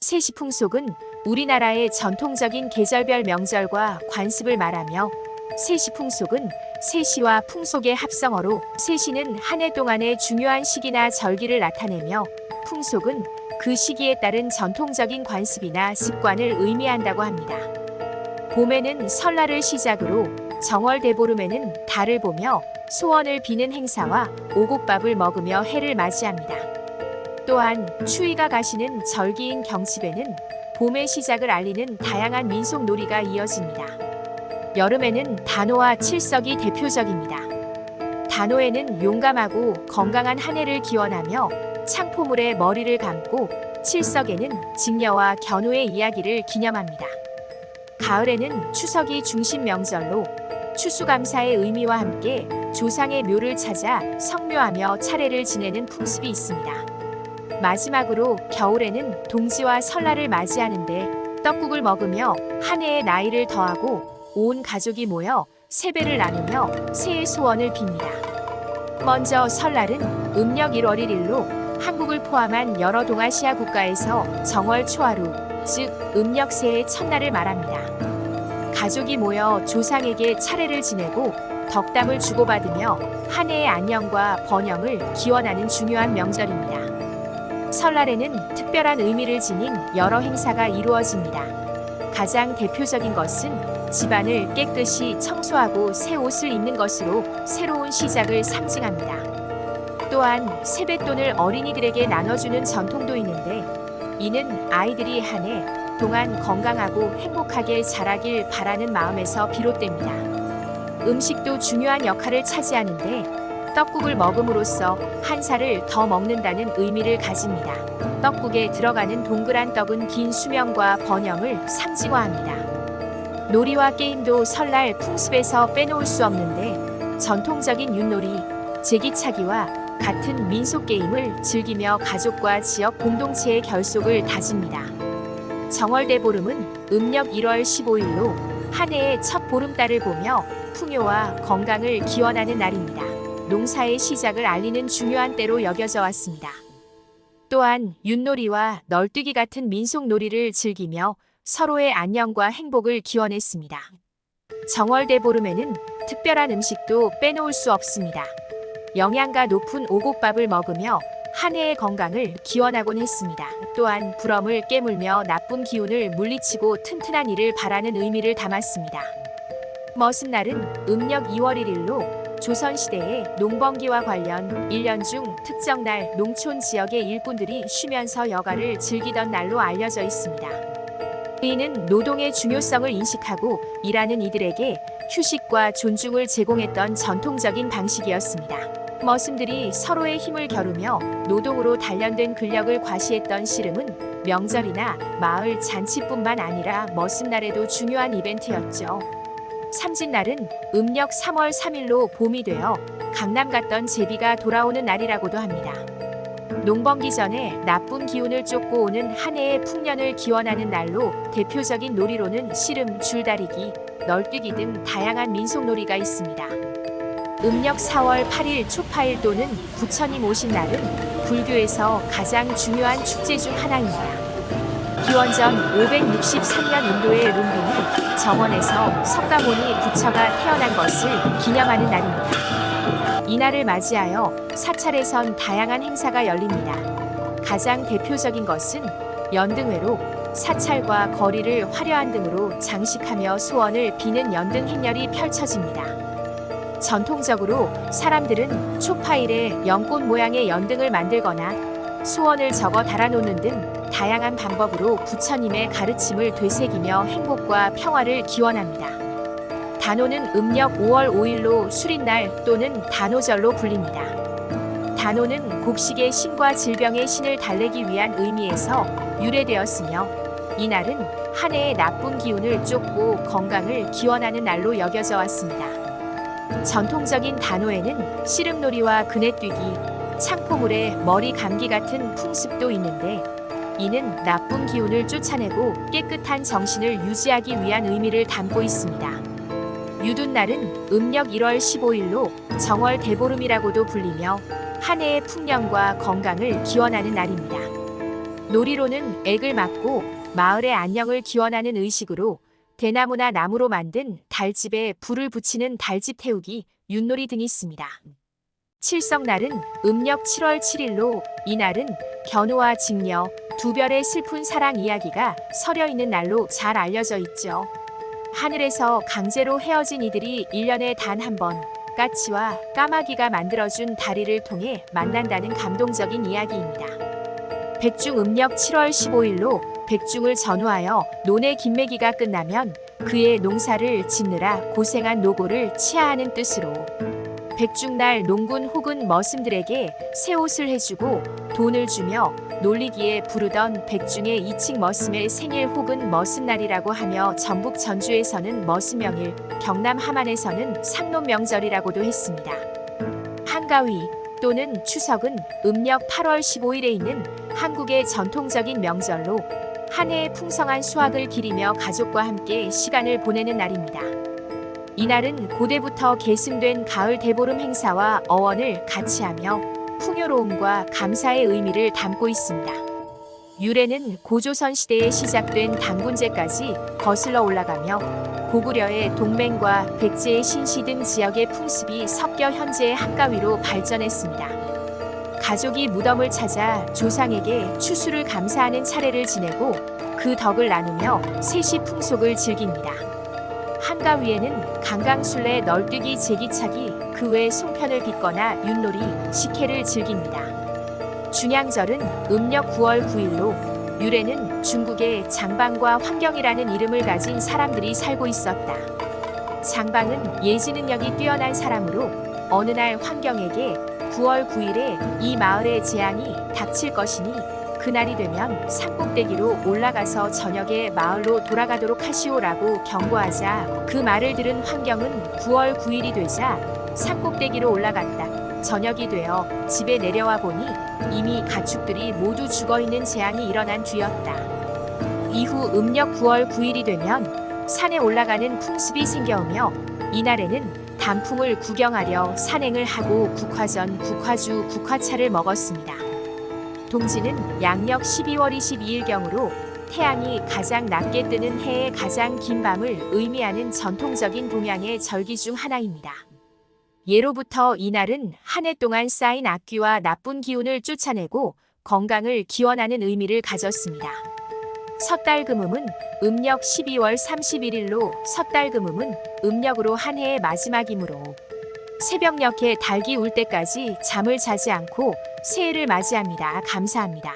세시풍속은 우리나라의 전통적인 계절별 명절과 관습을 말하며 세시풍속은 세시와 풍속의 합성어로 세시는 한 해 동안의 중요한 시기나 절기를 나타내며 풍속은 그 시기에 따른 전통적인 관습이나 습관을 의미한다고 합니다. 봄에는 설날을 시작으로 정월대보름에는 달을 보며 소원을 비는 행사와 오곡밥을 먹으며 해를 맞이합니다. 또한 추위가 가시는 절기인 경칩에는 봄의 시작을 알리는 다양한 민속 놀이가 이어집니다. 여름에는 단오와 칠석이 대표적입니다. 단오에는 용감하고 건강한 한 해를 기원하며 창포물에 머리를 감고, 칠석에는 직녀와 견우의 이야기를 기념합니다. 가을에는 추석이 중심 명절로 추수감사의 의미와 함께 조상의 묘를 찾아 성묘하며 차례를 지내는 풍습이 있습니다. 마지막으로 겨울에는 동지와 설날을 맞이하는데 떡국을 먹으며 한 해의 나이를 더하고 온 가족이 모여 세배를 나누며 새해 소원을 빕니다. 먼저 설날은 음력 1월 1일로 한국을 포함한 여러 동아시아 국가에서 정월 초하루, 즉 음력 새해 첫날을 말합니다. 가족이 모여 조상에게 차례를 지내고 덕담을 주고받으며 한 해의 안녕과 번영을 기원하는 중요한 명절입니다. 설날에는 특별한 의미를 지닌 여러 행사가 이루어집니다. 가장 대표적인 것은 집안을 깨끗이 청소하고 새 옷을 입는 것으로 새로운 시작을 상징합니다. 또한 세뱃돈을 어린이들에게 나눠주는 전통도 있는데, 이는 아이들이 한 해 동안 건강하고 행복하게 자라길 바라는 마음에서 비롯됩니다. 음식도 중요한 역할을 차지하는데, 떡국을 먹음으로써 한 살을 더 먹는다는 의미를 가집니다. 떡국에 들어가는 동그란 떡은 긴 수명과 번영을 상징화합니다. 놀이와 게임도 설날 풍습에서 빼놓을 수 없는데, 전통적인 윷놀이, 제기차기와 같은 민속 게임을 즐기며 가족과 지역 공동체의 결속을 다집니다. 정월대보름은 음력 1월 15일로 한 해의 첫 보름달을 보며 풍요와 건강을 기원하는 날입니다. 농사의 시작을 알리는 중요한 때로 여겨져 왔습니다. 또한 윷놀이와 널뛰기 같은 민속 놀이를 즐기며 서로의 안녕과 행복을 기원했습니다. 정월대보름에는 특별한 음식도 빼놓을 수 없습니다. 영양가 높은 오곡밥을 먹으며 한 해의 건강을 기원하곤 했습니다. 또한 부럼을 깨물며 나쁜 기운을 물리치고 튼튼한 일을 바라는 의미를 담았습니다. 머슴날은 음력 2월 1일로 조선시대의 농번기와 관련 1년 중 특정 날 농촌 지역의 일꾼들이 쉬면서 여가를 즐기던 날로 알려져 있습니다. 이는 노동의 중요성을 인식하고 일하는 이들에게 휴식과 존중을 제공했던 전통적인 방식이었습니다. 머슴들이 서로의 힘을 겨루며 노동으로 단련된 근력을 과시했던 씨름은 명절이나 마을 잔치뿐만 아니라 머슴날에도 중요한 이벤트였죠. 삼진날은 음력 3월 3일로 봄이 되어 강남 갔던 제비가 돌아오는 날이라고도 합니다. 농번기 전에 나쁜 기운을 쫓고 오는 한 해의 풍년을 기원하는 날로 대표적인 놀이로는 씨름, 줄다리기, 널뛰기 등 다양한 민속놀이가 있습니다. 음력 4월 8일 초파일 또는 부처님 오신 날은 불교에서 가장 중요한 축제 중 하나입니다. 기원전 563년 인도의 룸빈이 정원에서 석가모니 부처가 태어난 것을 기념하는 날입니다. 이날을 맞이하여 사찰에선 다양한 행사가 열립니다. 가장 대표적인 것은 연등회로 사찰과 거리를 화려한 등으로 장식하며 소원을 비는 연등 행렬이 펼쳐집니다. 전통적으로 사람들은 초파일에 연꽃 모양의 연등을 만들거나 소원을 적어 달아놓는 등 다양한 방법으로 부처님의 가르침을 되새기며 행복과 평화를 기원합니다. 단오는 음력 5월 5일로 수린날 또는 단오절로 불립니다. 단오는 곡식의 신과 질병의 신을 달래기 위한 의미에서 유래되었으며, 이날은 한 해의 나쁜 기운을 쫓고 건강을 기원하는 날로 여겨져 왔습니다. 전통적인 단오에는 씨름놀이와 그네뛰기, 창포물에 머리 감기 같은 풍습도 있는데, 이는 나쁜 기운을 쫓아내고 깨끗한 정신을 유지하기 위한 의미를 담고 있습니다. 유둔날은 음력 1월 15일로 정월대보름이라고도 불리며 한 해의 풍년과 건강을 기원하는 날입니다. 놀이로는 액을 맞고 마을의 안녕을 기원하는 의식으로 대나무나 나무로 만든 달집에 불을 붙이는 달집 태우기, 윷놀이 등이 있습니다. 칠성날은 음력 7월 7일로 이날은 견우와 직녀 두 별의 슬픈 사랑 이야기가 서려 있는 날로 잘 알려져 있죠. 하늘에서 강제로 헤어진 이들이 1년에 단 한 번 까치와 까마귀가 만들어준 다리를 통해 만난다는 감동적인 이야기입니다. 백중 음력 7월 15일로 백중을 전후하여 논의 김매기가 끝나면 그의 농사를 짓느라 고생한 노고를 치하하는 뜻으로 백중날 농군 혹은 머슴들에게 새 옷을 해주고 돈을 주며 놀리기에 부르던 백중의 이칙 머슴의 생일 혹은 머슴날이라고 하며 전북 전주에서는 머슴명일, 경남 함안에서는 상놈명절이라고도 했습니다. 한가위 또는 추석은 음력 8월 15일에 있는 한국의 전통적인 명절로 한 해의 풍성한 수확을 기리며 가족과 함께 시간을 보내는 날입니다. 이날은 고대부터 계승된 가을 대보름 행사와 어원을 같이 하며 풍요로움과 감사의 의미를 담고 있습니다. 유래는 고조선 시대에 시작된 당군제까지 거슬러 올라가며 고구려의 동맹과 백제의 신시 등 지역의 풍습이 섞여 현재의 한가위로 발전했습니다. 가족이 무덤을 찾아 조상에게 추수를 감사하는 차례를 지내고 그 덕을 나누며 세시 풍속을 즐깁니다. 한가위에는 강강술래, 널뛰기, 제기차기, 그 외 송편을 빚거나 윷놀이, 식혜를 즐깁니다. 중양절은 음력 9월 9일로 유래는 중국의 장방과 환경이라는 이름을 가진 사람들이 살고 있었다. 장방은 예지 능력이 뛰어난 사람으로 어느 날 환경에게 9월 9일에 이 마을에 재앙이 닥칠 것이니 그날이 되면 산꼭대기로 올라가서 저녁에 마을로 돌아가도록 하시오라고 경고하자 그 말을 들은 환경은 9월 9일이 되자 산꼭대기로 올라갔다. 저녁이 되어 집에 내려와 보니 이미 가축들이 모두 죽어있는 재앙이 일어난 뒤였다. 이후 음력 9월 9일이 되면 산에 올라가는 풍습이 생겨오며 이날에는 단풍을 구경하려 산행을 하고 국화전, 국화주, 국화차를 먹었습니다. 동지는 양력 12월 22일경으로 태양이 가장 낮게 뜨는 해의 가장 긴 밤을 의미하는 전통적인 동양의 절기 중 하나입니다. 예로부터 이날은 한 해 동안 쌓인 악귀와 나쁜 기운을 쫓아내고 건강을 기원하는 의미를 가졌습니다. 섣달금음은 음력 12월 31일로 섣달금음은 음력으로 한 해의 마지막이므로 새벽녘에 닭이 울 때까지 잠을 자지 않고 새해를 맞이합니다. 감사합니다.